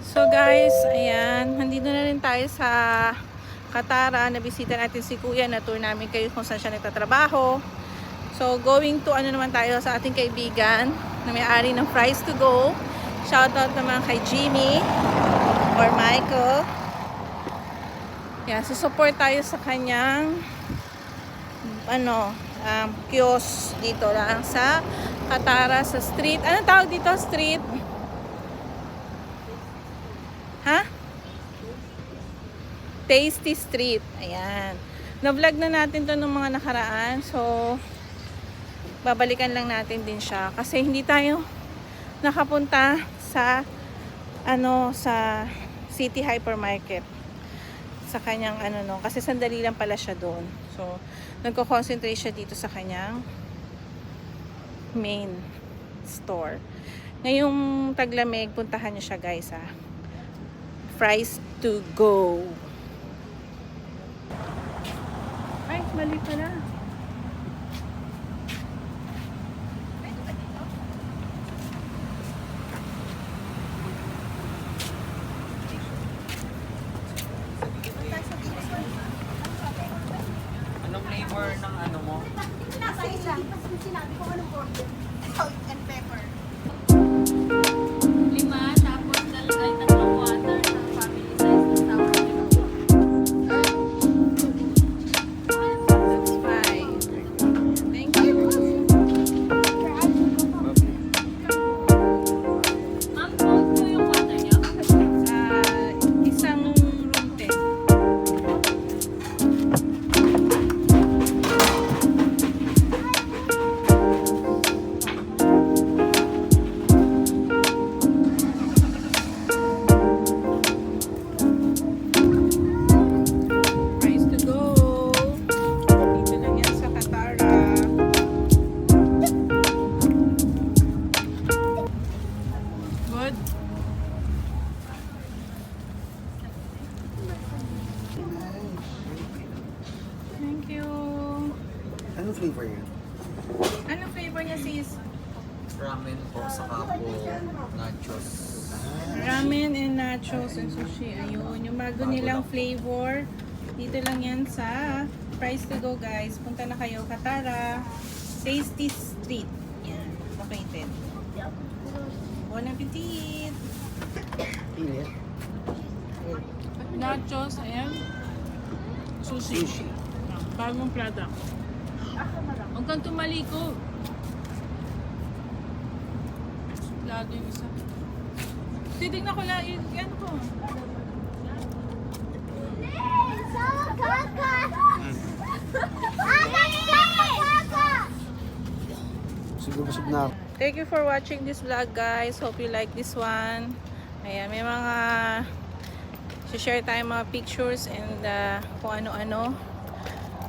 So guys, ayan, nandito na rin tayo sa Katara. Nabisita natin si Kuya, na tour namin kayo kung saan siya nagtatrabaho. So going to ano naman tayo sa ating kaibigan na may-ari ng Fries to Go. Shoutout naman kay Jimmy or Michael. Yan, so support tayo sa kanyang kiosk dito lang sa Katara, sa street. Anong tawag dito? Street? Ha? Tasty Street. Ayan. Na-vlog na natin to ng mga nakaraan. So, babalikan lang natin din siya. Kasi hindi tayo nakapunta sa sa City Hypermarket. Sa kanyang kasi sandali lang pala siya doon. So, nagko-concentrate siya dito sa kanyang main store. Ngayong taglamig, puntahan niyo siya guys Fries to Go. Ay, mali pala. Anong flavor ng ano mo? Nasa isa. Sinabi ko anong order. Salt and pepper. 5, tapos tatlong water sa family size na sour lemon. That's fine. Thank you. Ma'am, cold po yung water niyo? Isang room. Fries to Go. Dito lang yan sa Katara. Good. Thank you. Anong flavor yan? Ano flavor niya sis? Ramen po saka po nachos. Ramen and nachos and sushi. Ayun, yung bago nilang flavor. Dito lang yan sa Fries to Go guys. Punta na kayo, Katara. Tasty Street. Yan, located. Bon appetit! Pilit? Nachos and sushi. Sushi. Bagong product. Huwag kang tumaliko. Lado yung isa. Titignan ko lang, yan ko. Siguro busog na ako. Thank you for watching this vlog guys. Hope you like this one. Ayan, may mga share tayo mga pictures and kung ano-ano.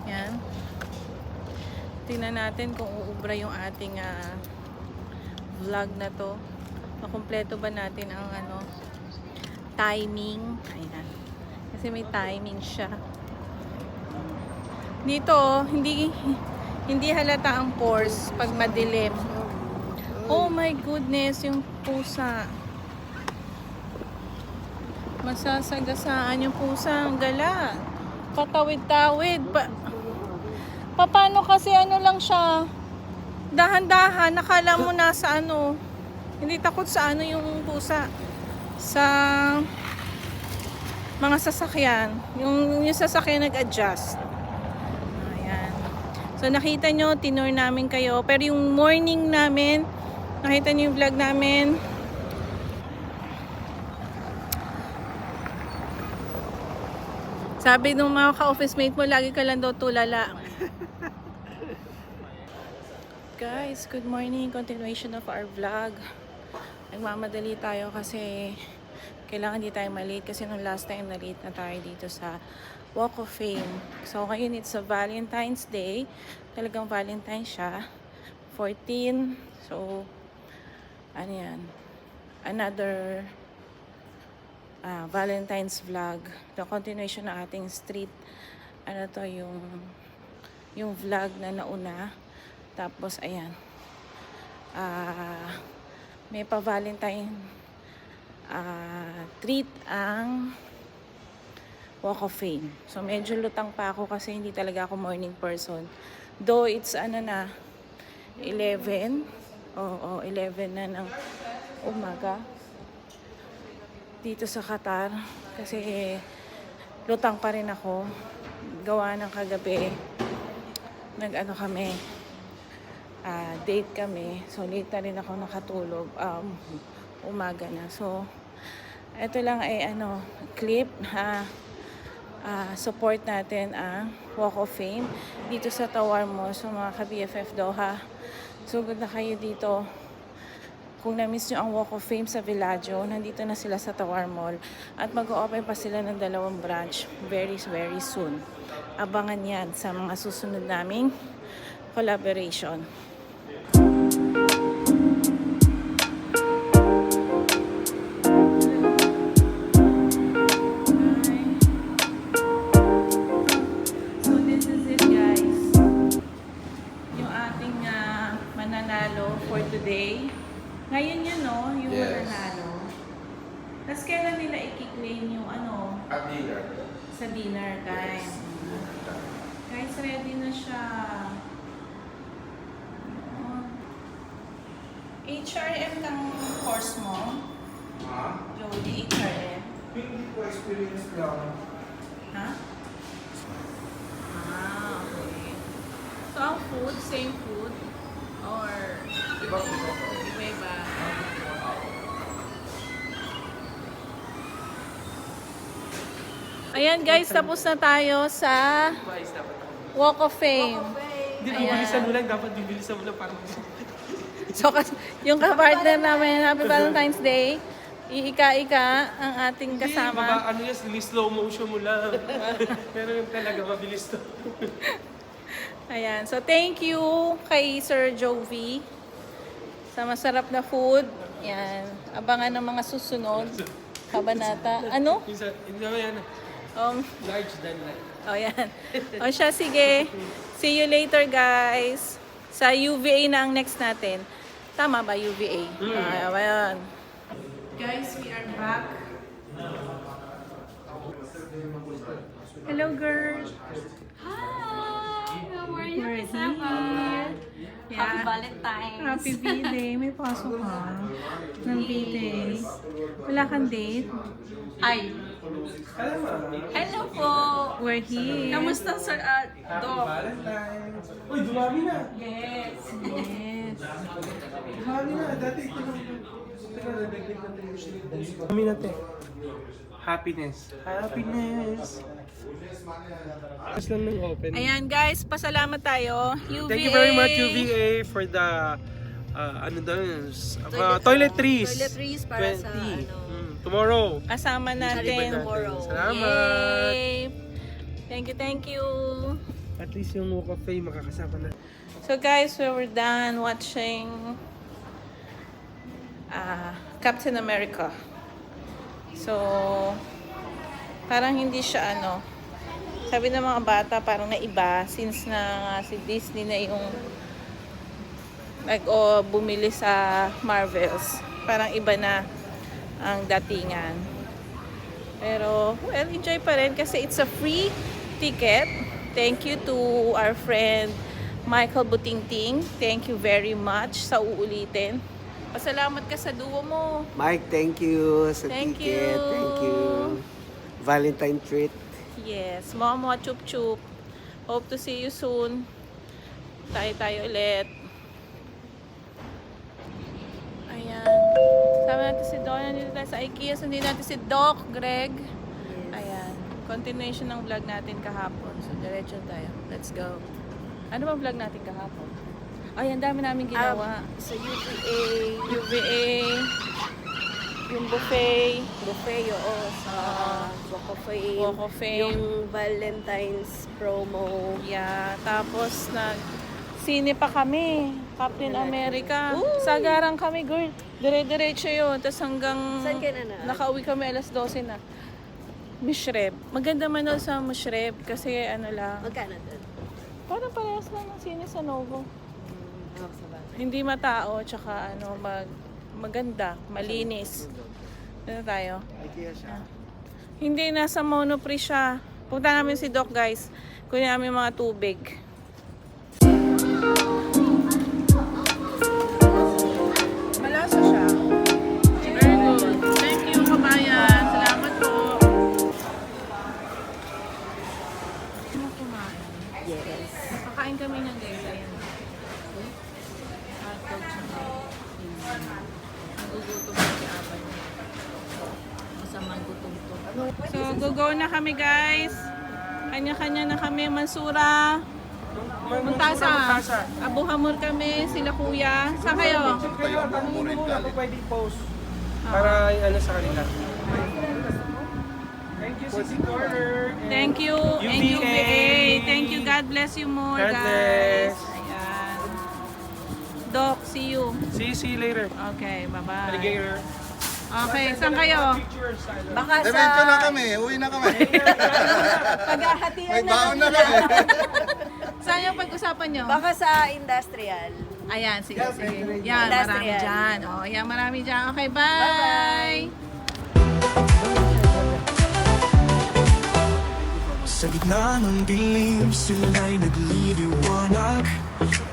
Yan. Tingnan natin kung uubra yung ating vlog na to. Makumpleto ba natin ang timing. Ayan. Kasi may timing siya. Dito, hindi halata ang pores pag madilim. Oh my goodness, yung pusa. Masasagasaan yung pusa. Ang gala. Patawid-tawid. Paano kasi lang siya? Dahan-dahan. Nakala mo nasa Hindi takot sa yung pusa. Sa mga sasakyan. Yung sasakyan nag-adjust. Ayan. So nakita nyo, tinur namin kayo. Pero yung morning namin, nakita nyo yung vlog namin. Sabi nung mga ka-office mate mo, lagi ka lang daw tulala. Guys, good morning. Continuation of our vlog. Nagmamadali tayo kasi kailangan di tayo malate kasi nung last time na late na tayo dito sa Walk of Fame. So ngayon it's a Valentine's Day. Talagang Valentine siya. 14. So ano yan? Another Valentine's vlog. The continuation ng ating street. Ano to yung vlog na nauna. Tapos ayan. May pa Valentine treat ang Walk of Fame. So medyo lutang pa ako kasi hindi talaga ako morning person. Though it's 11. Oo, 11 na ng umaga. Dito sa Qatar. Kasi lutang pa rin ako. Gawa ng kagabi. Kami. Date kami. So late na rin ako nakatulog. Umaga na. So ito lang ay clip support natin ang Walk of Fame dito sa Tawar Mall. So mga ka-BFF Doha, sugod na kayo dito. Kung na-miss nyo ang Walk of Fame sa Villaggio, nandito na sila sa Tawar Mall at mag-o-open pa sila ng 2 branch very very soon. Abangan yan sa mga susunod naming collaboration. Today. Ngayon yun, no? Yung Yes. mananalo. Tapos kailan nila i-claim yung At dinner. sa dinner, guys. Guys, ready na siya. HRM ng course mo? Jody, HRM? Hindi ko experience lang. Ha? Okay. So, ang food, same food? Or iba-iba? Ayan guys, tapos na tayo sa Walk of Fame. Hindi, bibilisan mo lang. Dapat bibilisan mo lang parang... So, yung kapartner namin, Happy Valentine's Day, iika-ika ang ating Hindi, kasama. ano yan, slow motion mo lang. Pero yung talaga, mabilis to. Ayan. So, thank you kay Sir Jovi sa masarap na food. Yan. Abangan ng mga susunod. Kabanata. Ano? Yan, large than life. Oh, yan. O siya, sige. See you later, guys. Sa UVA na ang next natin. Tama ba, UVA? Ayan. Guys, we are back. Hello, girl. Hi! How are you, We're Miss Apple? Yeah. Happy Valentine's! Happy B-Day. May pasok ka ng B-Day. Wala kang date? Ay! Hello po! We're here. Kamusta, Sir Doc? Valentine's. Uy, dumami na. Yes. Dumami na. Dati ito lang. Dumami natin. Happiness. Happiness. Tapos lang ng open. Ayan guys, pasalamat tayo. UVA. Thank you very much, UVA, for the toiletries. Toiletries para sa, Tomorrow. Kasama natin. Salamat. Yay! Thank you. At least yung Walk of Fame makakasama na. So guys, we were done watching Captain America. So, parang hindi siya sabi ng mga bata parang naiba since na si Disney na yung bumili sa Marvels. Parang iba na ang datingan. Pero, well, enjoy pa rin kasi it's a free ticket. Thank you to our friend Michael Butingting. Thank you very much sa uulitin. Pasalamat ka sa duo mo. Mike, thank you sa Thank ticket. you. Thank you. Valentine treat. Yes, Momo Chup Chup. Hope to see you soon. Tayo ulit. Ayan. Sama natin si Doc. Nandito tayo sa IKEA. Sundin natin si Doc, Greg. Ayan. Continuation ng vlog natin kahapon. So, diretso tayo. Let's go. Ano bang vlog natin kahapon? Ay, ang dami namin ginawa. Sa UVA. UVA. Yung buffet. Buffet, oo. Sa Walk of Fame. Walk of Fame. Yung Valentine's promo. Yeah, tapos sine pa kami. Captain America. Sagarang kami, girl. Dire-diretso yun. Tapos hanggang Saan ka na? nakauwi kami alas 12 na. Mushreb. Maganda man daw sa Mushreb kasi lang. Magkano doon? Parang parehas lang ng sine sa Novo. Sa bagay. Hindi matao, tsaka maganda, malinis. Dito tayo. IKEA siya. Hindi, nasa Monoprix siya. Punta namin si Doc, guys. Kunin namin yung mga tubig. Malasa siya. Very good. Thank you, kabayan. Salamat po. Ano kumain? Yes. Kakain kami ng guys. Ayan. Hotdog siya. Nagugutom na si Abay. Masamang gutom to. So, go na kami guys. Kanya-kanya na kami. Mansura. Muntasa. Abu Hamur kami. Sila kuya. Saan kayo? Kayo, tanongin mo muna kung pwede i-post. Para ano sa kanila. Thank you, Sisi Corner. and Thank you. And UVA. UVA. Thank you. God bless you more God guys. bless. Ayan. Doc, see you. See you later. Okay, bye-bye. Alligator. Okay, saan kayo? Pictures. Baka sa... Diretso na kami, uwi na kami. Paghahatian May na baon lang na nila. kami. Saan yung pag-usapan nyo? Baka sa industrial. Ayan, sige. Yan, marami Industrial. dyan. Oh, yan, marami dyan. Okay, bye! Sa gitna ng dilim, sila'y nagliliwanag.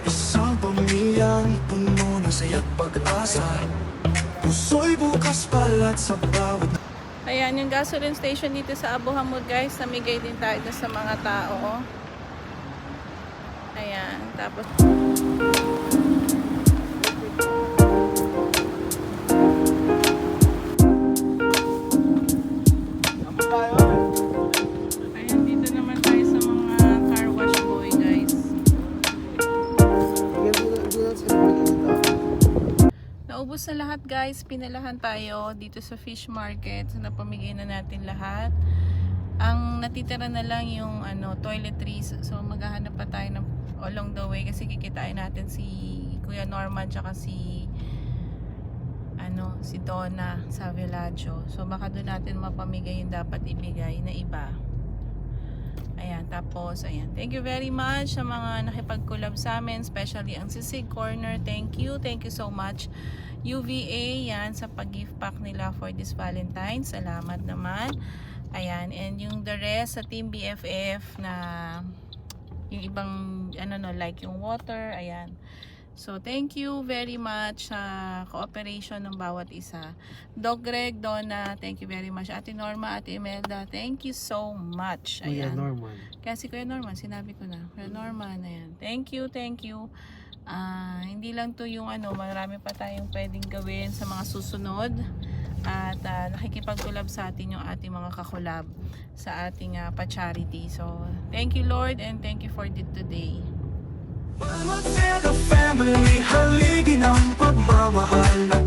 Isang pamilyang puno ng saya't pag-asa. Puso'y bukas palat sa bawat Ayan, yung gasoline station dito sa Abu Hamur, guys. Namigay din tayo dun sa mga tao. Oh. Ayan, tapos... Ayan, dito naman tayo sa mga car wash boy, guys. Naubos na lahat, guys. Pinalahan tayo dito sa fish market. So, napamigay na natin lahat. Ang natitira na lang yung toiletries. So, maghahanap pa tayo ng along the way kasi kikitain natin si Kuya Norman tsaka si Donna sa Villaggio. So, baka doon natin mapamigay yung dapat ibigay na iba. Ayan, tapos, ayan. Thank you very much sa mga nakipag-collab sa amin, especially ang Sisig Corner. Thank you so much. UVA, yan, sa pag-gift pack nila for this Valentine's. Salamat naman. Ayan, and yung the rest sa Team BFF na yung ibang, like yung water, ayan. So, thank you very much sa cooperation ng bawat isa. Doc Greg, Donna, thank you very much. Ate Norma, Ate Imelda, thank you so much. Kuya Ayan. Norman. Kasi Kuya Norman, sinabi ko na. Kuya Norman, ayan. Thank you. Hindi lang to yung marami pa tayong pwedeng gawin sa mga susunod. At nakikipag-collab sa atin yung ating mga kakolab sa ating pa-charity. So, thank you Lord and thank you for today. Family, haligin ang pagmamahal at